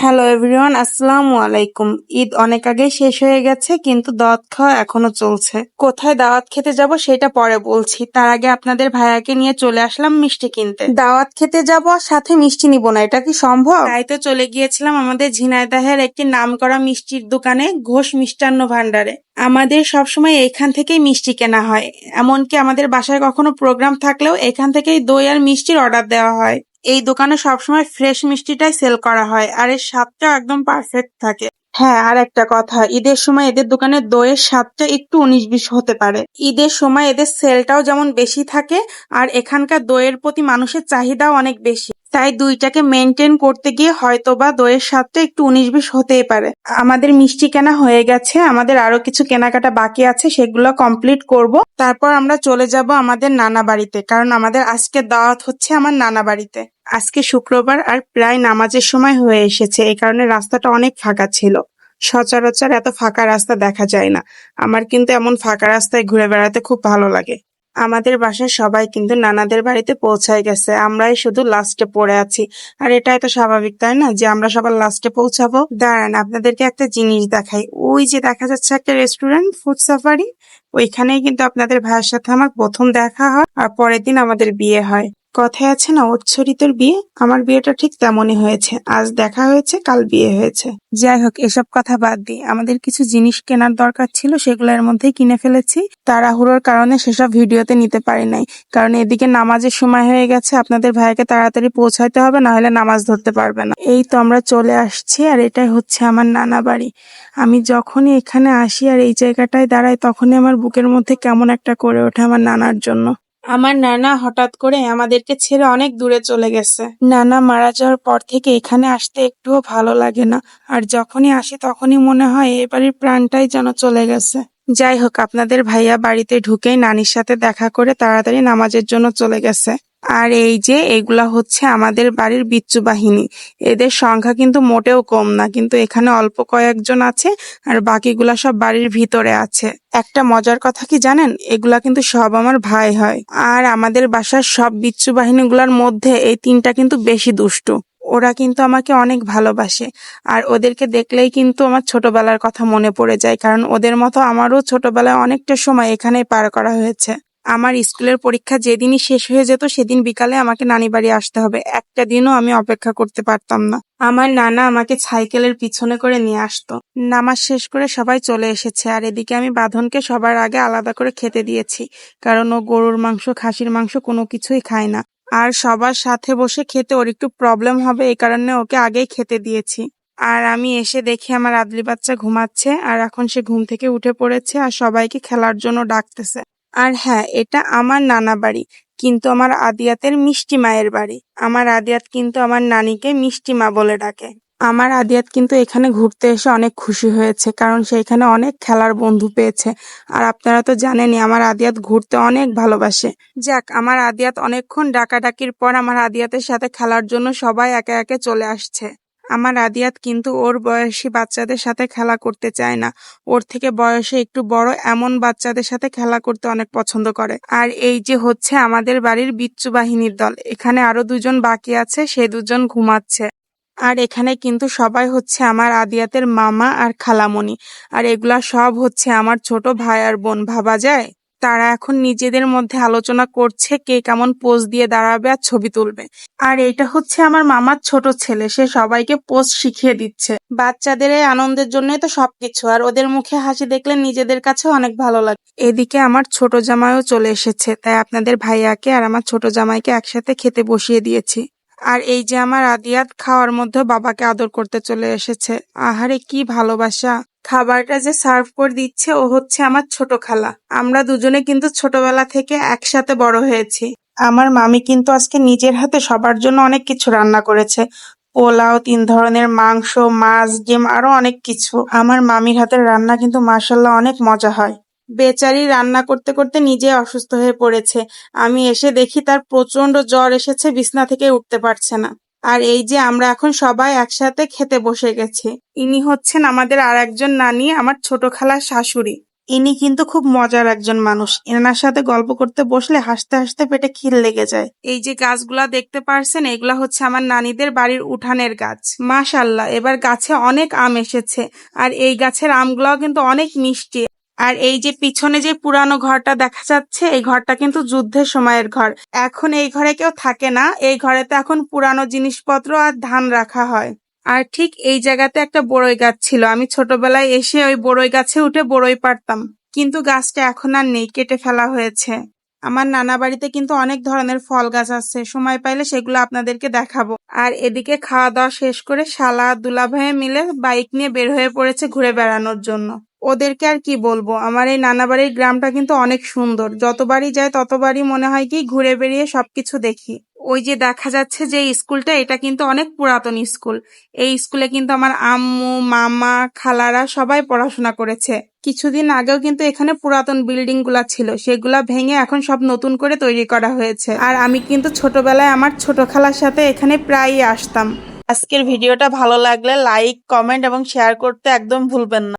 Hello everyone, আসসালামু আলাইকুম। ঈদ অনেক আগেই শেষ হয়ে গেছে, কিন্তু দাওয়াত খাওয়া এখনো চলছে। কোথায় দাওয়াত খেতে যাব সেটা পরে বলছি, তার আগে আপনাদের ভাইয়াকে নিয়ে চলে আসলাম মিষ্টি কিনতে। দাওয়াত খেতে যাব আর সাথে মিষ্টি নিব না, এটা কি সম্ভব? তাই তো চলে গিয়েছিলাম আমাদের ঝিনাইদহের একটি নামকরা মিষ্টির দোকানে, ঘোষ মিষ্টান্ন ভান্ডারে। আমাদের সবসময় এখান থেকেই মিষ্টি কেনা হয়, এমনকি আমাদের বাসায় কখনো প্রোগ্রাম থাকলেও এখান থেকেই দই আর মিষ্টির অর্ডার দেওয়া হয়। এই দোকানে সবসময় ফ্রেশ মিষ্টিটাই সেল করা হয়, আর এর স্বাদটা একদম পারফেক্ট থাকে। হ্যাঁ, আর একটা কথা, ঈদের সময় এদের দোকানের দইয়ের স্বাদটা একটু 19-20 হতে পারে। ঈদের সময় এদের সেলটাও যেমন বেশি থাকে, আর এখানকার দইয়ের প্রতি মানুষের চাহিদাও অনেক বেশি। তাই দুইটাকে মেনটেন করতে গিয়ে হয়তোবা দইয়ের স্বাদটা একটু 19-20 হতেই পারে। আমাদের মিষ্টি কেনা হয়ে গেছে, আমাদের আরো কিছু কেনাকাটা বাকি আছে, সেগুলো কমপ্লিট করব। তারপর আমরা চলে যাব আমাদের নানা বাড়িতে, কারণ আমাদের আজকে দাওয়াত হচ্ছে আমার নানা বাড়িতে। আজকে শুক্রবার আর প্রায় নামাজের সময় হয়ে এসেছে, এই কারণে রাস্তাটা অনেক ফাঁকা ছিল। সচরাচর এত ফাঁকা রাস্তা দেখা যায় না। আমার কিন্তু এমন ফাঁকা রাস্তায় ঘুরে বেড়াতে খুব ভালো লাগে। আমাদের বাসার সবাই কিন্তু নানাদের বাড়িতে পৌঁছায় গেছে, আমরাই শুধু লাস্টে পড়ে আছি। আর এটাই তো স্বাভাবিক, তাই না, যে আমরা সবার লাস্টে পৌঁছাবো। দাঁড়ান, আপনাদেরকে একটা জিনিস দেখাই। ওই যে দেখা যাচ্ছে একটা রেস্টুরেন্ট, ফুড সাফারি, ওইখানেই কিন্তু আপনাদের ভাইয়ের সাথে আমার প্রথম দেখা হয়, আর পরের দিন আমাদের বিয়ে হয়। কথায় আছে না, ওর ছড়ি তোর বিয়ে, আমার বিয়েটা ঠিক তেমনই হয়েছে। আজ দেখা হয়েছে, কাল বিয়ে হয়েছে। যাই হোক, এসব কথা বাদ দিই, আমাদের কিছু জিনিস কেনার দরকার ছিল, সেগুলো এর মধ্যেই কিনে ফেলেছি। তাড়াহুড়োর কারণে সেসব ভিডিওতে নিতে পারি নাই, কারণ এদিকে নামাজের সময় হয়ে গেছে। আপনাদের ভাইকে তাড়াতাড়ি পৌঁছাইতে হবে, না হলে নামাজ ধরতে পারবে না। এই তো আমরা চলে আসছি, আর এটাই হচ্ছে আমার নানা বাড়ি। আমি যখনই এখানে আসি আর এই জায়গাটায় দাঁড়াই, তখনই আমার বুকের মধ্যে কেমন একটা করে ওঠে আমার নানার জন্য। আমার নানা হঠাৎ করে আমাদেরকে ছেড়ে অনেক দূরে চলে গেছে। নানা মারা যাওয়ার পর থেকে এখানে আসতে একটুও ভালো লাগে না, আর যখনই আসি তখনই মনে হয় এ বাড়ির প্রাণটাই যেন চলে গেছে। যাই হোক, আপনাদের ভাইয়া বাড়িতে ঢুকেই নানির সাথে দেখা করে তাড়াতাড়ি নামাজের জন্য চলে গেছে। আর এই যে এগুলা হচ্ছে আমাদের বাড়ির বিচ্ছু বাহিনী। এদের সংখ্যা কিন্তু মোটেও কম না, কিন্তু এখানে অল্প কয়েকজন আছে, আর বাকিগুলা সব বাড়ির ভিতরে আছে। একটা মজার কথা কি জানেন, এগুলা কিন্তু সব আমার ভাই হয়। আর আমাদের বাসার সব বিচ্ছু বাহিনীগুলোর মধ্যে এই তিনটা কিন্তু বেশি দুষ্টু। ওরা কিন্তু আমাকে অনেক ভালোবাসে, আর ওদেরকে দেখলেই কিন্তু আমার ছোটবেলার কথা মনে পড়ে যায়, কারণ ওদের মতো আমারও ছোটবেলায় অনেকটা সময় এখানেই পার করা হয়েছে। আমার স্কুলের পরীক্ষা যেদিনই শেষ হয়ে যেত, সেদিন বিকালে আমাকে নানি বাড়ি আসতে হবে, একটা দিনও আমি অপেক্ষা করতে পারতাম না। আমার নানা আমাকে সাইকেলের পিছনে করে নিয়ে আসতো। নামাজ শেষ করে সবাই চলে এসেছে, আর এদিকে আমি বাঁধনকে সবার আগে আলাদা করে খেতে দিয়েছি, কারণ ও গরুর মাংস, খাসির মাংস কোনো কিছুই খায় না। আর সবার সাথে বসে খেতে ওর একটু প্রবলেম হবে, এই কারণে ওকে আগেই খেতে দিয়েছি। আর আমি এসে দেখি আমার আদলি বাচ্চা ঘুমাচ্ছে, আর এখন সে ঘুম থেকে উঠে পড়েছে আর সবাইকে খেলার জন্য ডাকতেছে। আর হ্যাঁ, এটা আমার নানা বাড়ি, কিন্তু আমার আদিয়াতের মিষ্টি মায়ের বাড়ি। আমার আদিয়াত কিন্তু আমার নানিকে মিষ্টি মা বলে ডাকে। আমার আদিয়াত কিন্তু এখানে ঘুরতে এসে অনেক খুশি হয়েছে, কারণ সে এখানে অনেক খেলার বন্ধু পেয়েছে। আর আপনারা তো জানেনই আমার আদিয়াত ঘুরতে অনেক ভালোবাসে। যাক, আমার আদিয়াত অনেকক্ষণ ডাকাডাকির পর আমার আদিয়াতের সাথে খেলার জন্য সবাই একে একে চলে আসছে। আমার আদিয়াত কিন্তু ওর বয়সী বাচ্চাদের সাথে খেলা করতে চায় না, ওর থেকে বয়সে একটু বড় এমন বাচ্চাদের সাথে খেলা করতে অনেক পছন্দ করে। আর এই যে হচ্ছে আমাদের বাড়ির বিচ্ছু বাহিনীর দল, এখানে আরো দুজন বাকি আছে, সে দুজন ঘুমাচ্ছে। আর এখানে কিন্তু সবাই হচ্ছে আমার আদিয়াতের মামা আর খালামণি, আর এগুলা সব হচ্ছে আমার ছোট ভাই আর বোন। ভাবা যায়, তারা এখন নিজেদের মধ্যে আলোচনা করছে কে কেমন পোজ দিয়ে দাঁড়াবে আর ছবি তুলবে। আর এটা হচ্ছে আমার মামার ছোট ছেলে, সে সবাইকে পোজ শিখিয়ে দিচ্ছে। বাচ্চাদের এই আনন্দের জন্যই তো সবকিছু, আর ওদের মুখে হাসি দেখলে নিজেদের কাছেও অনেক ভালো লাগে। এদিকে আমার ছোট জামাইও চলে এসেছে, তাই আপনাদের ভাইয়াকে আর আমার ছোট জামাইকে একসাথে খেতে বসিয়ে দিয়েছি। আর এই যে আমার আদিয়াত খাওয়ার মধ্যে বাবাকে আদর করতে চলে এসেছে। আহারে কি ভালোবাসা! খাবারটা যে সার্ভ করে দিচ্ছে ও হচ্ছে আমার ছোট খালা। আমরা দুজনে কিন্তু ছোটবেলা থেকে একসাথে বড় হয়েছি। আমার মামি কিন্তু আজকে নিজের হাতে সবার জন্য অনেক কিছু রান্না করেছে। পোলাও, 3 ধরনের মাংস, মাছ, ডিম, আরো অনেক কিছু। আমার মামির হাতের রান্না কিন্তু মাশাআল্লাহ অনেক মজা হয়। বেচারি রান্না করতে করতে নিজে অসুস্থ হয়ে পড়েছে। আমি এসে দেখি তার প্রচন্ড জ্বর এসেছে, বিছনা থেকে উঠতে পারছে না। আর এই যে আমরা এখন সবাই একসাথে খেতে বসে গেছি। ইনি হচ্ছেন আমাদের আর একজন নানি, আমার ছোট খালার শাশুড়ি। ইনি কিন্তু খুব মজার একজন মানুষ। এনার সাথে গল্প করতে বসলে হাসতে হাসতে পেটে খিল লেগে যায়। এই যে গাছগুলা দেখতে পারছেন, এগুলা হচ্ছে আমার নানীদের বাড়ির উঠানের গাছ। মাশাআল্লাহ, এবার গাছে অনেক আম এসেছে। আর এই গাছের আমগুলাও কিন্তু অনেক মিষ্টি। আর এই যে পিছনে যে পুরানো ঘরটা দেখা যাচ্ছে, এই ঘরটা কিন্তু যুদ্ধের সময়ের ঘর। এখন এই ঘরে কেউ থাকে না। এই ঘরেতে এখন পুরানো জিনিসপত্র আর ধান রাখা হয়। আর ঠিক এই জায়গাতে একটা বড়ই গাছ ছিল। আমি ছোটবেলায় এসে ওই বড়ই গাছে উঠে বড়ই পাড়তাম, কিন্তু গাছটা এখন আর নেই, কেটে ফেলা হয়েছে। আমার নানা বাড়িতে কিন্তু অনেক ধরনের ফল গাছ আছে, সময় পাইলে সেগুলো আপনাদেরকে দেখাবো। আর এদিকে খাওয়া দাওয়া শেষ করে শালা দুলাভাইয়ে মিলে বাইক নিয়ে বের হয়ে পড়েছে ঘুরে বেড়ানোর জন্য। ওদেরকে আর কি বলবো, আমার এই নানা বাড়ির গ্রামটা কিন্তু অনেক সুন্দর। যতবারই যাই ততবারই মনে হয় কি ঘুরে বেড়িয়ে সবকিছু দেখি। ওই যে দেখা যাচ্ছে যে স্কুলটা, এটা কিন্তু অনেক পুরাতন স্কুল। এই স্কুলে কিন্তু আমার আম্মু, মামা, খালারা সবাই পড়াশোনা করেছে। কিছুদিন আগেও কিন্তু এখানে পুরাতন বিল্ডিং গুলা ছিল, সেগুলা ভেঙে এখন সব নতুন করে তৈরি করা হয়েছে। আর আমি কিন্তু ছোটবেলায় আমার ছোট খালার সাথে এখানে প্রায়ই আসতাম। আজকের ভিডিওটা ভালো লাগলে লাইক, কমেন্ট এবং শেয়ার করতে একদম ভুলবেন না।